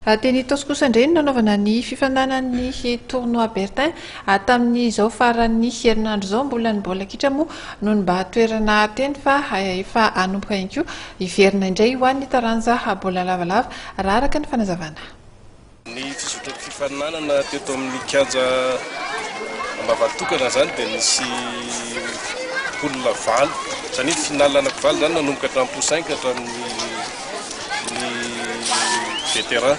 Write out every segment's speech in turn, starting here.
Raha teny Itaosy kosa indray no nanaovana ny fifananan'ny tournoi Bertin tamin'izao faran'ny herinandro izao mbola ny baolina kitra moa no mba toerana teny fa efa hanomboka ihany koa hiverina indray ho an'ny taranja baolina lavalava raha araka ny fanazavana. Ny fizotraky fifaninanana teto amin'ny kianja Ambavatokana zany dia nisy olona valo zany final anankivaly zany nanomboka hatramin'ny poussin hatramin'ny vétéran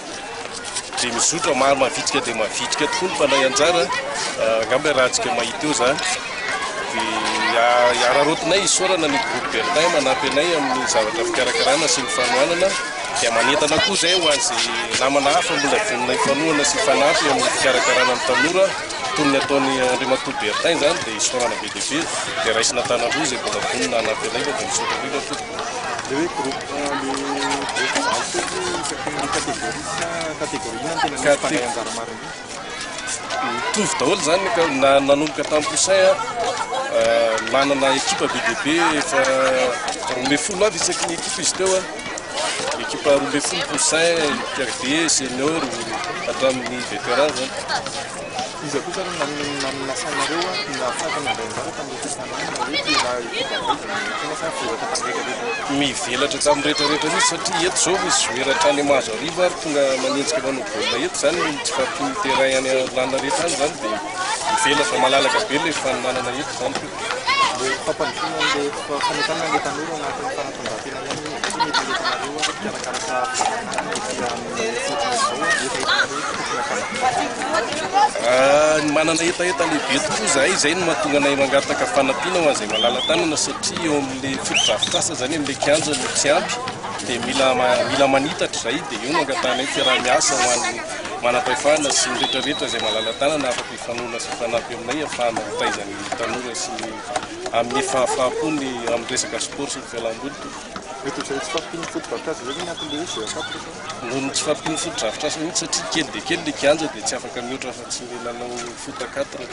dia mizotra maro mavitrika dia mavitrika tokoa ny mpanay anjara angamba rahantsika mahita eo zany dia ararotinay isorana ny groupe Bertin manampy anay amin'ny zavatra fikarakarana sy ny fanohanana dia manentana koa zay ho an'izay namana hafa mbola vonona ifanohana sy fanampy amin'ny fikarakarana amin'ny tanora toy ny ataony Andriamatoa Bertin zany dia isorana be dia be dia raisina tanandroa zay mbola vonona hanampy anay fa dia misorana rindra fotsiny. Mitovy daholo zany ka nanomboka tamin'ny poussin manana ekipa be dia be efa 12 avy isaky ny ekipa izy teo ekipa 12 poussin PRD senior hatramin'ny vétéran zany. Iza kosa nasanareo nafatana andrainjareo tamin'ny mivelatra tamin'ny rehetrarehetra misy satria eto zao misy zoeratra any mahazo ariva ary tonga manenjika manao baolina eto zany tsy fampiny terrain any lana rehetra any zany dia mivelatra malalaka be ilay faninanana eto zany. Fampandrosoana an'ilay fanetana an'ilay tanora anatin'ny fanatanjahantena manana etaeta lehibe tokoa zahay zay no mahatonga anay mangataka fanampiana ho an'izay malala-tanana satria eo amin'ilay fotodrafitrasa zany amin'ilay kianja no tsy ampy dia mila manitatra zay dia io no angatanay fiaraha-miasa ho an'ny manam-pahefana sy ny rehetrarehetra izay malala-tanana afaka hifanohana sy fanampy aminay ahafahana hitaizany tanora sy amin'ny fahafahapony amin'ny resaka sport sy ny fialamboly. Eto izay tsy fampiny fotodrafitrasa zay ny atin'ilay izy no tsy fampiny fotodrafitrasa mihitsy satria kely dia kely ilay kianja dia tsy afaka mihoatra fa tsy nanao foot 4.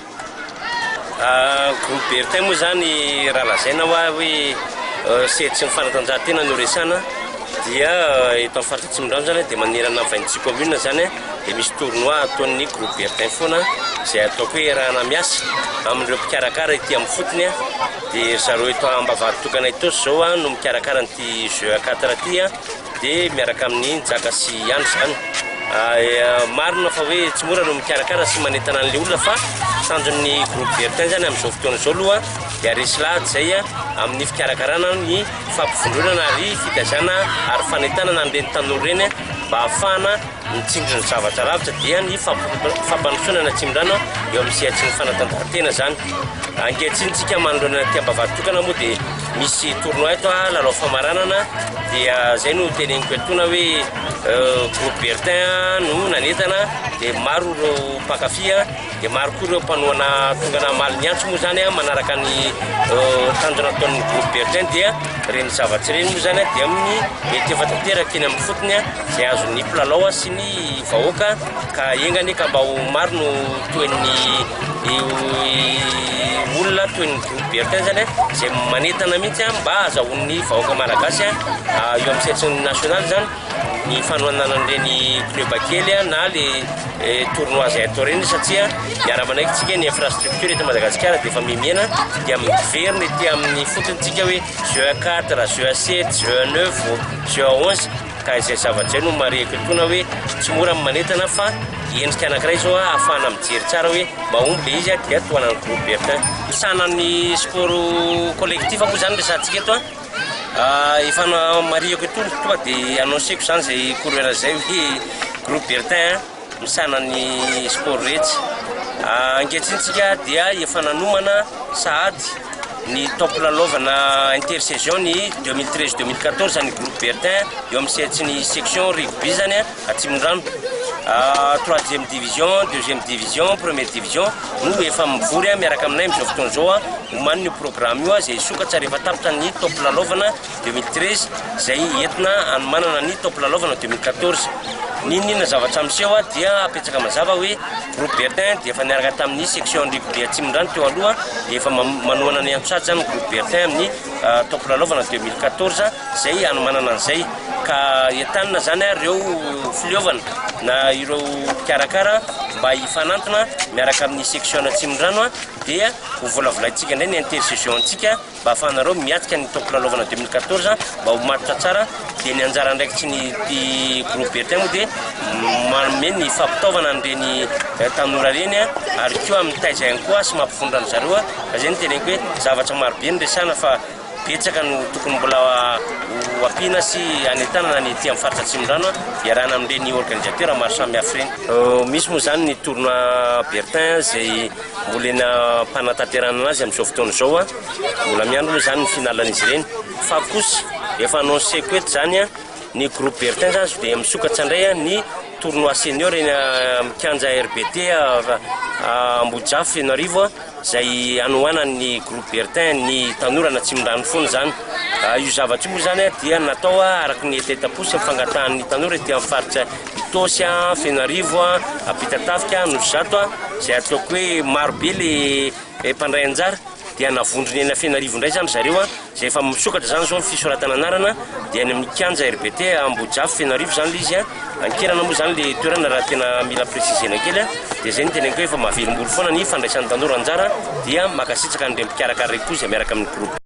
Groupe Bertin moa zany raha lazaina hoe setsy ny fanatanjahantena no resana dia eto amin'ny faritra Atsimondrano zany dia manerana 26 commune zany dia misy tournoi ataon'ny groupe Bertin foana izay ataoko hoe rahana miasa amin'ireo mpikarakara ity amin'ny fotony dia zareo eto Ambavatokana Itaosy zao no mikarakara n'ity jeu 4 ty dia miaraka amin'ny Njaka sy Andry zany. Marina fa hoe tsy mora no mikarakara sy manentana an'ilay olona fa tanjon'ny groupe Bertin zany amin'izao fotoana izao aloha dia resy lahady zay amin'ny fikarakarana ny fampivondronana ary fitazana ary fanentanana an'ireny tanora ireny mba ahafahana mitsingitra ny zavatra lavitra dia ny fampandrosoana Atsimondrano eo amin'ny sehatry ny fanatanjahantena zany. Ankehitriny manoloana aty Ambavatokana moa dia misy tournoi eto lalao famaranana dia zay no teneniko etona hoe groupe Bertin no nanentana dia maro ireo mpakafy dia maro koa ireo mpanohana tongana maliny antso moa zany manaraka ny tanjona ataon'ny groupe Bertin dia reny zavatsy reny moa zany dia amin'ny mety efa tanteraka eny amin'ny fotony izay azon'ny mpilalao sy ny vahoaka ka engany ka mba ho maro no toen'ny olona toy ny groupe Bertin zany izay manentana mihitsy mba azahoan'ny vahoaka malagasy eo amin'ny sehatriny nasionaly zany ny fanohanana an'ireny club kely na le tournoi zay atao reny satria miara-manaikitsika ny infrastructure eto Madagasikara dia efa mimiana dia miverina ety amin'ny fotontsika hoe jeu 4, jeu 7, jeu 9, jeu 11 ka izay zavatra no mareko etona hoe tsy mora manentana fa endrika anankiray zao ahafahana mijery tsara hoe mahomby le izy dia toanany groupe Bertin. Sanan'ny sport collectif moa zany resantsika eto efa mariako etony tonga dia annonceko zany zay coureur zay hoe groupe Bertin misanan'ny sport rehetra. Ankehitrinytsika dia efa nanomana sahady ny top lalaovana intersaison ny 2013-2014 ny groupe Bertin eo amin'ny sehatry ny section rugby zany Atsimondrano. 3e division, 2e division, 1e division no efa mivory miaraka aminay amin'izao fotoana zao homany ny programme io izay sokatra rehefa tapitra ny top lalaovana 2013 izay entina anomanana ny top lalaovana 2014. Ninona zavatra miseho dia apetsaka mazava hoe groupe Bertin dia efa niaraka tamin'ny section rugby Atsimondrano teo aloha dia efa manohana ny antsady zany groupe Bertin amin'ny top lalaovana 2014 izay anomanana an'izay. ka entanina zany reo filiovana na ireo karakara mba hifanantona miaraka amin'ny section Tsimondrano dia ho volavolatsika ndray ny intercession antsika mba afanareo miatika ny tompolalovana 2014 mba ho matotra tsara dia ny anjara ndraiky tsy ny groupe Bertin moa dia manome ny fampitaovana an'ireny tanora reny ary koa amin'ny taiza ihany koa sy mampifondrany zareo zay ny teneniko hoe zavatra maro be nresana fa betsaka no tokony mbola ho sy anetana na ny ety amin'ny faritra Tsimondrano iarahana amin'ireny organisateur maro samihafa reny. Misy moa zany ny tournoi Bertin zay mbola mpanantanterahana anazy amin'izao fotoana izao mbola miandro moa zany ny finalan'izy ireny fa kosa efa annoncé ko eto zany ny groupe Bertin zany dia misokatra indray ny tournoi senior eny mikanja RBT Ambojafy Fianaravo zay anohanan'ny groupe Bertin ny tanorana Tsimondrano foana zany. Io zavatra moa zany dia natao araky ny etetaposy mifangatahan'ny tanora ety amin'ny faritra Itosy Fianaravo Ampitatafika Nosizato zay ataoko hoe marobe le mpandray anjara dia navondrony eny Fianaravo indray zany zareo zay efa misokatra zany zao ny fisoratana anarana dia ny mikanja RBT Ambojafy Fianaravo zany le izy ankerana moa zany le toerana raha tena mila précisena kely dia zay ny teneniko hoe efa mahavelom-bolo foana ny fandraisan'ny tanora anjara dia makasitraka an'ireny mpikarakara reky koa zay miaraka amin'ny groupe.